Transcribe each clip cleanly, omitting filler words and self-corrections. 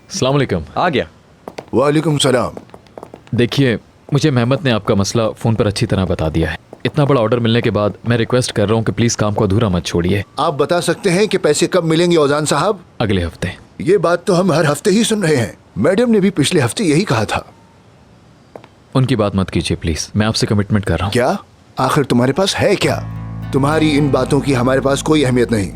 अस्सलाम वालेकुम। आ गया। वालेकुम सलाम। देखिए, मुझे मेहमत ने आपका मसला फ़ोन पर अच्छी तरह बता दिया है। इतना बड़ा ऑर्डर मिलने के बाद मैं रिक्वेस्ट कर रहा हूँ कि प्लीज़ काम को अधूरा मत छोड़िए। आप बता सकते हैं कि पैसे कब मिलेंगे औजान साहब? अगले हफ्ते। ये बात तो हम हर हफ्ते ही सुन रहे हैं। मैडम ने भी पिछले हफ्ते यही कहा था। उनकी बात मत कीजिए प्लीज़, मैं आपसे कमिटमेंट कर रहा हूँ। क्या? आखिर तुम्हारे पास है क्या? तुम्हारी इन बातों की हमारे पास कोई अहमियत नहीं।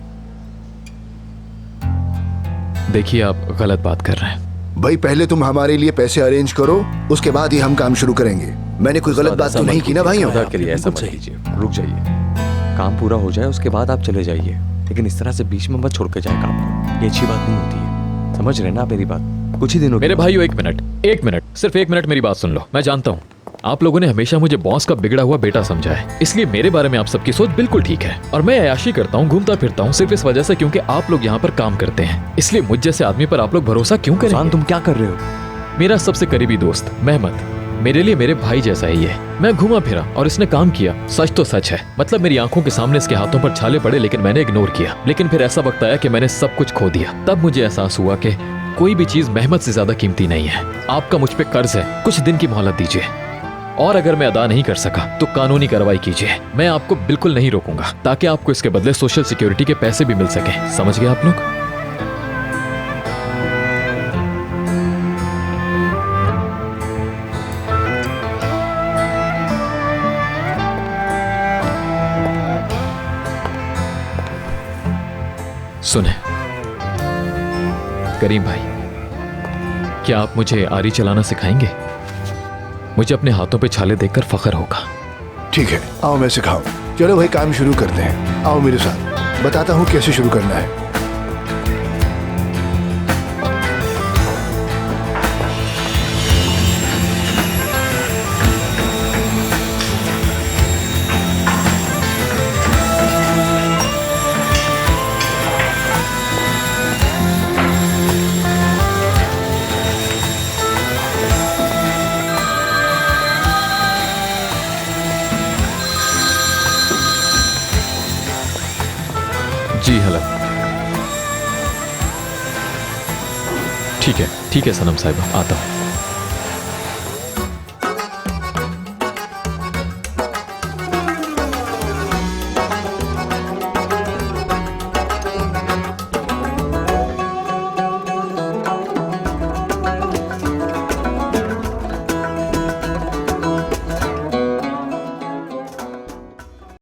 देखिए, आप गलत बात कर रहे हैं। भाई, पहले तुम हमारे लिए पैसे अरेंज करो, उसके बाद ही हम काम शुरू करेंगे। मैंने कोई गलत बात तो नहीं की ना भाइयों? खुदा के लिए ऐसा मत कीजिए, रुक जाइए। काम पूरा हो जाए उसके बाद आप चले जाइए, लेकिन इस तरह से बीच में मत छोड़ के जाए काम को। ये अच्छी बात नहीं होती है। समझ रहे ना आप मेरी बात? कुछ ही दिनों मेरे भाइयों, एक मिनट, सिर्फ एक मिनट मेरी बात सुन लो। मैं जानता हूँ आप लोगों ने हमेशा मुझे बॉस का बिगड़ा हुआ बेटा समझा है, इसलिए मेरे बारे में आप सबकी सोच बिल्कुल ठीक है। और मैं अयाशी करता हूँ, घूमता फिरता हूँ सिर्फ इस वजह से क्योंकि आप लोग यहाँ पर काम करते हैं। इसलिए मुझ जैसे आदमी पर आप लोग भरोसा क्यों करें? तुम क्या कर रहे हो? मेरा सबसे करीबी दोस्त मेहमत मेरे लिए मेरे भाई जैसा ही है। मैं घूमा फिरा और इसने काम किया। सच तो सच है, मतलब मेरी आंखों के सामने इसके हाथों पर छाले पड़े, लेकिन मैंने इग्नोर किया। लेकिन फिर ऐसा वक्त आया कि मैंने सब कुछ खो दिया। तब मुझे एहसास हुआ कि कोई भी चीज मेहमत से ज्यादा कीमती नहीं है। आपका मुझ पे कर्ज है, कुछ दिन की मोहलत दीजिए, और अगर मैं अदा नहीं कर सका तो कानूनी कार्रवाई कीजिए। मैं आपको बिल्कुल नहीं रोकूंगा, ताकि आपको इसके बदले सोशल सिक्योरिटी के पैसे भी मिल सके। समझ गए आप लोग? सुने करीम भाई, क्या आप मुझे आरी चलाना सिखाएंगे? मुझे अपने हाथों पे छाले देखकर फख्र होगा। ठीक है, आओ मैं सिखाऊं। चलो भाई, काम शुरू करते हैं। आओ मेरे साथ, बताता हूँ कैसे शुरू करना है। जी हेलो। ठीक है सनम साहिबा, आता हूँ।